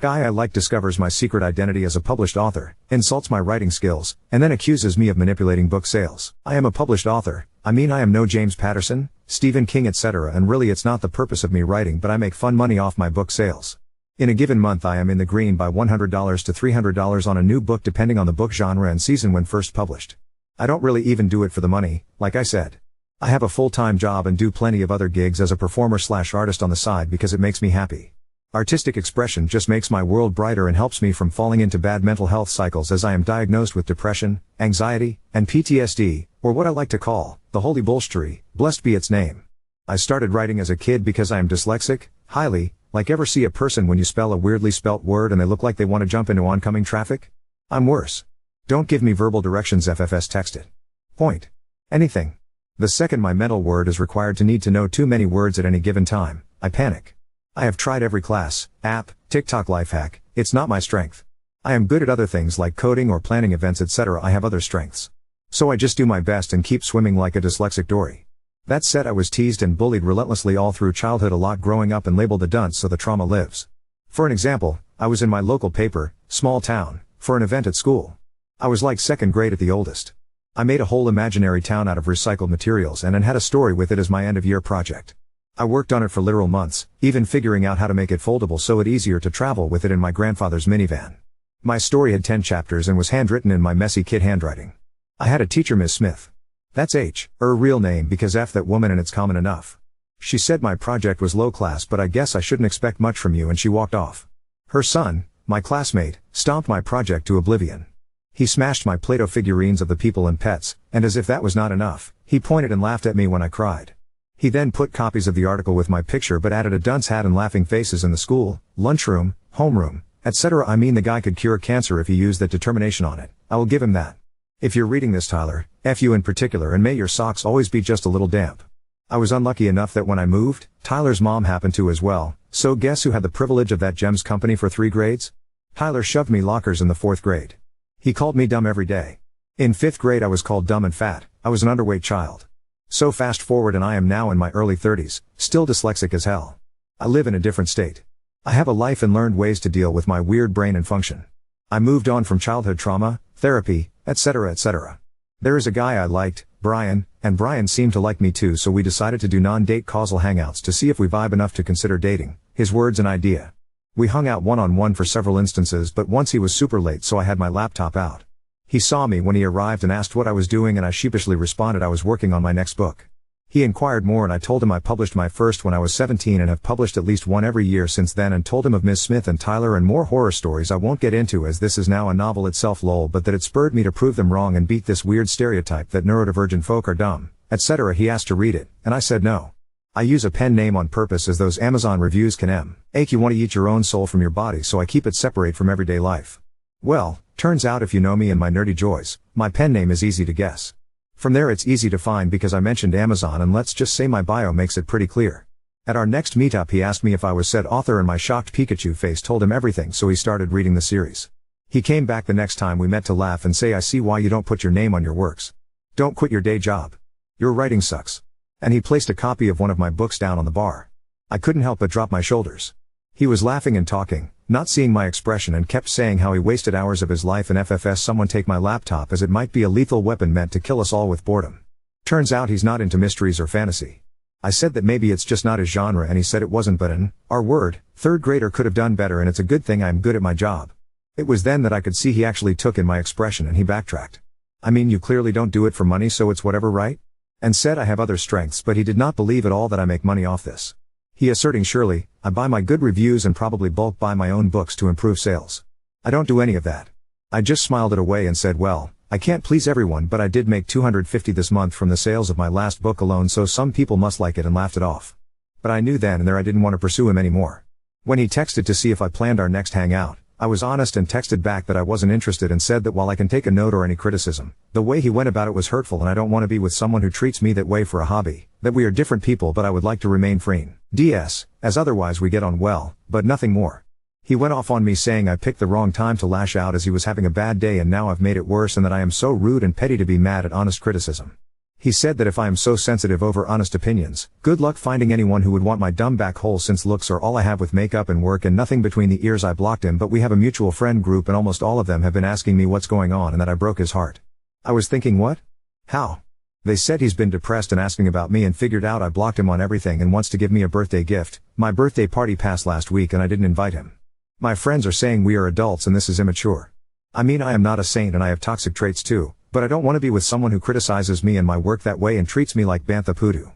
Guy I like discovers my secret identity as a published author, insults my writing skills, and then accuses me of manipulating book sales. I am a published author. I mean, I am no James Patterson, Stephen King, etc., and really it's not the purpose of me writing, but I make fun money off my book sales. In a given month I am in the green by $100 to $300 on a new book depending on the book genre and season when first published. I don't really even do it for the money, like I said. I have a full-time job and do plenty of other gigs as a performer/artist on the side because it makes me happy. Artistic expression just makes my world brighter and helps me from falling into bad mental health cycles, as I am diagnosed with depression, anxiety, and PTSD, or what I like to call, the holy bullshittery, blessed be its name. I started writing as a kid because I am dyslexic, highly, like ever see a person when you spell a weirdly spelt word and they look like they want to jump into oncoming traffic? I'm worse. Don't give me verbal directions, FFS, text it. Point. Anything. The second my mental word is required to need to know too many words at any given time, I panic. I have tried every class, app, TikTok life hack, it's not my strength. I am good at other things like coding or planning events, etc. I have other strengths. So I just do my best and keep swimming like a dyslexic dory. That said, I was teased and bullied relentlessly all through childhood, a lot growing up, and labeled a dunce, so the trauma lives. For an example, I was in my local paper, small town, for an event at school. I was like second grade at the oldest. I made a whole imaginary town out of recycled materials and had a story with it as my end-of-year project. I worked on it for literal months, even figuring out how to make it foldable so it easier to travel with it in my grandfather's minivan. My story had 10 chapters and was handwritten in my messy kid handwriting. I had a teacher, Miss Smith. That's her real name because F that woman and it's common enough. She said my project was low class, but I guess I shouldn't expect much from you, and she walked off. Her son, my classmate, stomped my project to oblivion. He smashed my Play-Doh figurines of the people and pets, and as if that was not enough, he pointed and laughed at me when I cried. He then put copies of the article with my picture but added a dunce hat and laughing faces in the school, lunchroom, homeroom, etc. I mean, the guy could cure cancer if he used that determination on it. I will give him that. If you're reading this, Tyler, F you in particular, and may your socks always be just a little damp. I was unlucky enough that when I moved, Tyler's mom happened to as well, so guess who had the privilege of that GEMS company for 3 grades? Tyler shoved me lockers in the 4th grade. He called me dumb every day. In 5th grade I was called dumb and fat. I was an underweight child. So fast forward and I am now in my early 30s, still dyslexic as hell. I live in a different state. I have a life and learned ways to deal with my weird brain and function. I moved on from childhood trauma, therapy, etc., etc. There is a guy I liked, Brian, and Brian seemed to like me too, so we decided to do non-date causal hangouts to see if we vibe enough to consider dating, his words and idea. We hung out one-on-one for several instances, but once he was super late, so I had my laptop out. He saw me when he arrived and asked what I was doing, and I sheepishly responded I was working on my next book. He inquired more and I told him I published my first when I was 17 and have published at least one every year since then, and told him of Ms. Smith and Tyler and more horror stories I won't get into as this is now a novel itself, lol, but that it spurred me to prove them wrong and beat this weird stereotype that neurodivergent folk are dumb, etc. He asked to read it, and I said no. I use a pen name on purpose as those Amazon reviews can make you want to eat your own soul from your body, so I keep it separate from everyday life. Well, turns out if you know me and my nerdy joys, my pen name is easy to guess. From there it's easy to find because I mentioned Amazon, and let's just say my bio makes it pretty clear. At our next meetup he asked me if I was said author and my shocked Pikachu face told him everything, so he started reading the series. He came back the next time we met to laugh and say, I see why you don't put your name on your works. Don't quit your day job. Your writing sucks. And he placed a copy of one of my books down on the bar. I couldn't help but drop my shoulders. He was laughing and talking, not seeing my expression, and kept saying how he wasted hours of his life in FFS. Someone take my laptop as it might be a lethal weapon meant to kill us all with boredom. Turns out he's not into mysteries or fantasy. I said that maybe it's just not his genre, and he said it wasn't, but an R-word, 3rd grader could have done better, and it's a good thing I'm good at my job. It was then that I could see he actually took in my expression and he backtracked. I mean, you clearly don't do it for money, so it's whatever, right? And said I have other strengths, but he did not believe at all that I make money off this. He asserting, surely, I buy my good reviews and probably bulk buy my own books to improve sales. I don't do any of that. I just smiled it away and said, well, I can't please everyone, but I did make $250 this month from the sales of my last book alone, so some people must like it, and laughed it off. But I knew then and there I didn't want to pursue him anymore. When he texted to see if I planned our next hangout, I was honest and texted back that I wasn't interested, and said that while I can take a note or any criticism, the way he went about it was hurtful and I don't want to be with someone who treats me that way for a hobby, that we are different people but I would like to remain friends, DS, as otherwise we get on well, but nothing more. He went off on me saying I picked the wrong time to lash out as he was having a bad day and now I've made it worse, and that I am so rude and petty to be mad at honest criticism. He said that if I am so sensitive over honest opinions, good luck finding anyone who would want my dumb back hole since looks are all I have with makeup and work and nothing between the ears. I blocked him, but we have a mutual friend group and almost all of them have been asking me what's going on and that I broke his heart. I was thinking, what? How? They said he's been depressed and asking about me and figured out I blocked him on everything and wants to give me a birthday gift. My birthday party passed last week and I didn't invite him. My friends are saying we are adults and this is immature. I mean, I am not a saint and I have toxic traits too, but I don't want to be with someone who criticizes me and my work that way and treats me like Bantha Poodoo.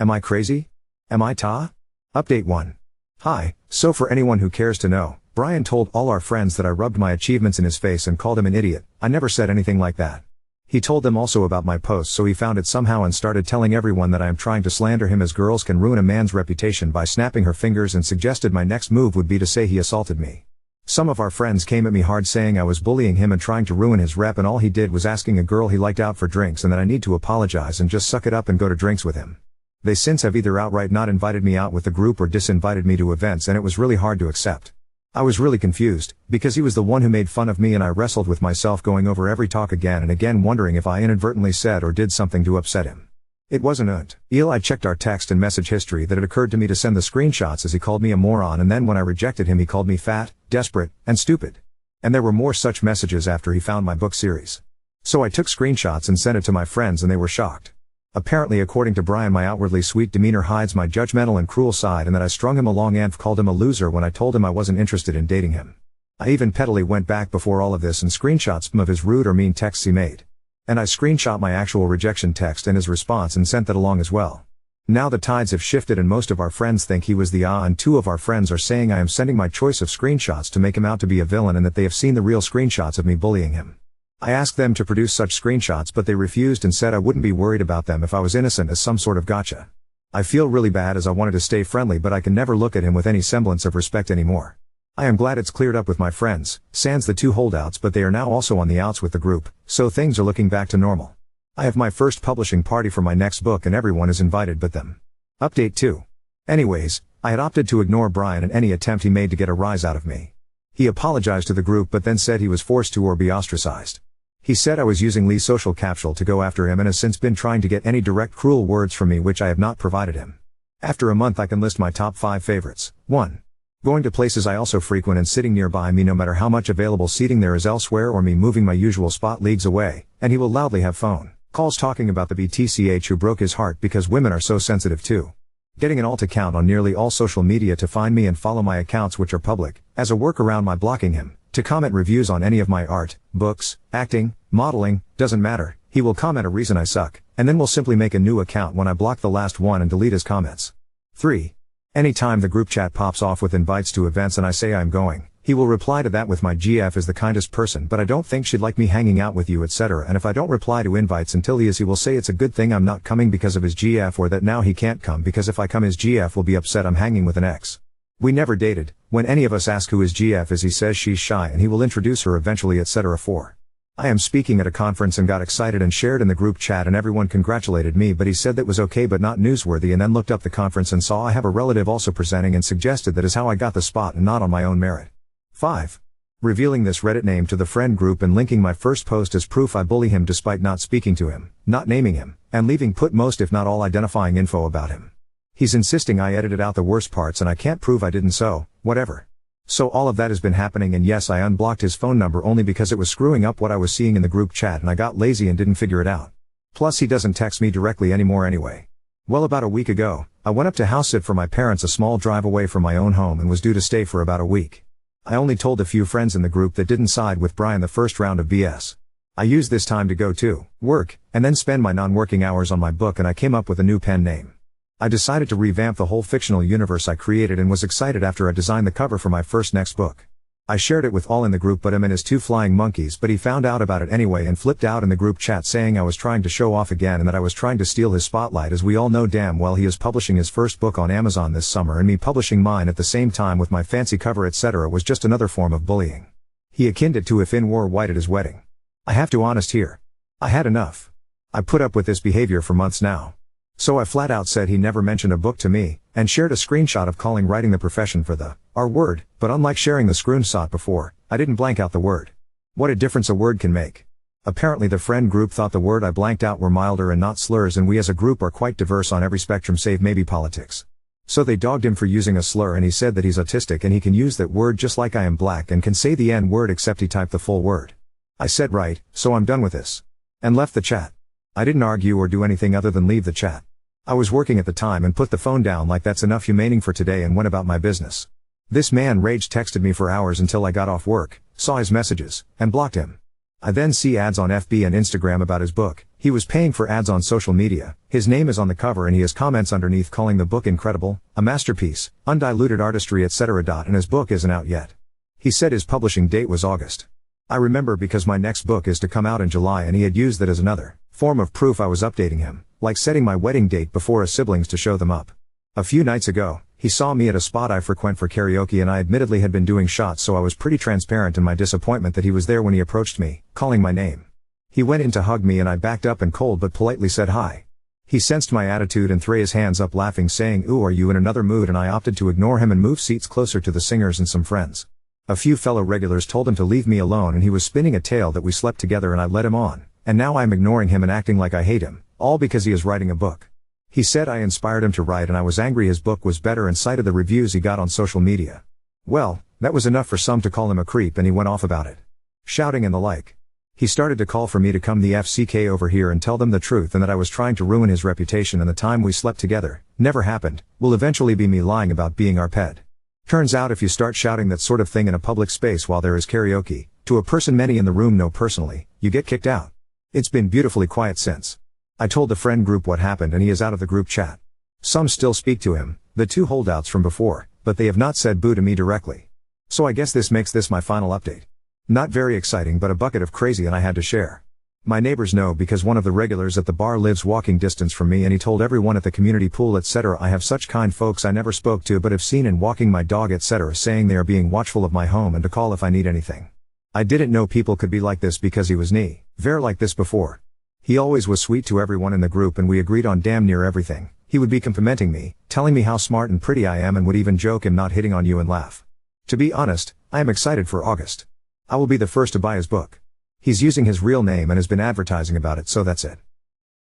Am I crazy? Am I Ta? Update 1. Hi, so for anyone who cares to know, Brian told all our friends that I rubbed my achievements in his face and called him an idiot. I never said anything like that. He told them also about my posts, so he found it somehow and started telling everyone that I am trying to slander him as girls can ruin a man's reputation by snapping her fingers, and suggested my next move would be to say he assaulted me. Some of our friends came at me hard saying I was bullying him and trying to ruin his rep, and all he did was asking a girl he liked out for drinks and that I need to apologize and just suck it up and go to drinks with him. They since have either outright not invited me out with the group or disinvited me to events, and it was really hard to accept. I was really confused, because he was the one who made fun of me, and I wrestled with myself going over every talk again and again wondering if I inadvertently said or did something to upset him. It wasn't until I checked our text and message history that it occurred to me to send the screenshots, as he called me a moron, and then when I rejected him he called me fat, desperate, and stupid. And there were more such messages after he found my book series. So I took screenshots and sent it to my friends and they were shocked. Apparently, according to Brian, my outwardly sweet demeanor hides my judgmental and cruel side, and that I strung him along and called him a loser when I told him I wasn't interested in dating him. I even pettily went back before all of this and screenshots some of his rude or mean texts he made. And I screenshot my actual rejection text and his response and sent that along as well. Now the tides have shifted and most of our friends think he was the and 2 of our friends are saying I am sending my choice of screenshots to make him out to be a villain and that they have seen the real screenshots of me bullying him. I asked them to produce such screenshots, but they refused and said I wouldn't be worried about them if I was innocent, as some sort of gotcha. I feel really bad as I wanted to stay friendly, but I can never look at him with any semblance of respect anymore. I am glad it's cleared up with my friends, sans the 2 holdouts, but they are now also on the outs with the group, so things are looking back to normal. I have my first publishing party for my next book and everyone is invited but them. Update 2. Anyways, I had opted to ignore Brian and any attempt he made to get a rise out of me. He apologized to the group but then said he was forced to or be ostracized. He said I was using Lee's social capsule to go after him and has since been trying to get any direct cruel words from me, which I have not provided him. After a month I can list my top 5 favorites. 1. Going to places I also frequent and sitting nearby me no matter how much available seating there is elsewhere, or me moving my usual spot leagues away, and he will loudly have phone calls talking about the BTCH who broke his heart because women are so sensitive too. Getting an alt account on nearly all social media to find me and follow my accounts which are public, as a workaround my blocking him, to comment reviews on any of my art, books, acting, modeling, doesn't matter, he will comment a reason I suck, and then will simply make a new account when I block the last one and delete his comments. 3. Anytime the group chat pops off with invites to events and I say I'm going, he will reply to that with my GF is the kindest person but I don't think she'd like me hanging out with you, etc. And if I don't reply to invites until he will say it's a good thing I'm not coming because of his GF, or that now he can't come because if I come his GF will be upset I'm hanging with an ex. We never dated. When any of us ask who his GF is he says she's shy and he will introduce her eventually, etc. 4. I am speaking at a conference and got excited and shared in the group chat and everyone congratulated me, but he said that was okay but not newsworthy, and then looked up the conference and saw I have a relative also presenting and suggested that is how I got the spot and not on my own merit. 5. Revealing this Reddit name to the friend group and linking my first post as proof I bully him despite not speaking to him, not naming him, and leaving put most if not all identifying info about him. He's insisting I edited out the worst parts and I can't prove I didn't, so, whatever. So all of that has been happening, and yes, I unblocked his phone number only because it was screwing up what I was seeing in the group chat and I got lazy and didn't figure it out. Plus he doesn't text me directly anymore anyway. Well, about a week ago, I went up to house sit for my parents a small drive away from my own home and was due to stay for about a week. I only told a few friends in the group that didn't side with Brian the first round of BS. I used this time to go to work, and then spend my non-working hours on my book, and I came up with a new pen name. I decided to revamp the whole fictional universe I created and was excited after I designed the cover for my first next book. I shared it with all in the group but him and his 2 flying monkeys, but he found out about it anyway and flipped out in the group chat saying I was trying to show off again and that I was trying to steal his spotlight, as we all know damn well he is publishing his first book on Amazon this summer, and me publishing mine at the same time with my fancy cover etc. was just another form of bullying. He akined it to if Aint War White at his wedding. I have to honest here. I had enough. I put up with this behavior for months now. So I flat out said he never mentioned a book to me, and shared a screenshot of calling writing the profession for the R word, but unlike sharing the screenshot before, I didn't blank out the word. What a difference a word can make. Apparently the friend group thought the word I blanked out were milder and not slurs, and we as a group are quite diverse on every spectrum save maybe politics. So they dogged him for using a slur, and he said that he's autistic and he can use that word just like I am black and can say the N word except he typed the full word. I said right, so I'm done with this. And left the chat. I didn't argue or do anything other than leave the chat. I was working at the time and put the phone down like that's enough humaning for today and went about my business. This man rage texted me for hours until I got off work, saw his messages, and blocked him. I then see ads on FB and Instagram about his book. He was paying for ads on social media. His name is on the cover and he has comments underneath calling the book incredible, a masterpiece, undiluted artistry etc. And his book isn't out yet. He said his publishing date was August. I remember because my next book is to come out in July and he had used that as another form of proof I was updating him, like setting my wedding date before his siblings to show them up. A few nights ago, he saw me at a spot I frequent for karaoke and I admittedly had been doing shots, so I was pretty transparent in my disappointment that he was there when he approached me, calling my name. He went in to hug me and I backed up and cold but politely said hi. He sensed my attitude and threw his hands up laughing saying, "Ooh, are you in another mood?" and I opted to ignore him and move seats closer to the singers and some friends. A few fellow regulars told him to leave me alone and he was spinning a tale that we slept together and I led him on, and now I'm ignoring him and acting like I hate him, all because he is writing a book. He said I inspired him to write and I was angry his book was better and cited the reviews he got on social media. Well, that was enough for some to call him a creep and he went off about it. Shouting and the like. He started to call for me to come the FCK over here and tell them the truth and that I was trying to ruin his reputation and the time we slept together, never happened, will eventually be me lying about being our pet. Turns out if you start shouting that sort of thing in a public space while there is karaoke, to a person many in the room know personally, you get kicked out. It's been beautifully quiet since. I told the friend group what happened and he is out of the group chat. Some still speak to him, the two holdouts from before, but they have not said boo to me directly. So I guess this makes this my final update. Not very exciting but a bucket of crazy and I had to share. My neighbors know because one of the regulars at the bar lives walking distance from me and he told everyone at the community pool etc. I have such kind folks I never spoke to but have seen in walking my dog etc. saying they are being watchful of my home and to call if I need anything. I didn't know people could be like this because he was never like this before. He always was sweet to everyone in the group and we agreed on damn near everything. He would be complimenting me, telling me how smart and pretty I am and would even joke him not hitting on you and laugh. To be honest, I am excited for August. I will be the first to buy his book. He's using his real name and has been advertising about it, so that's it.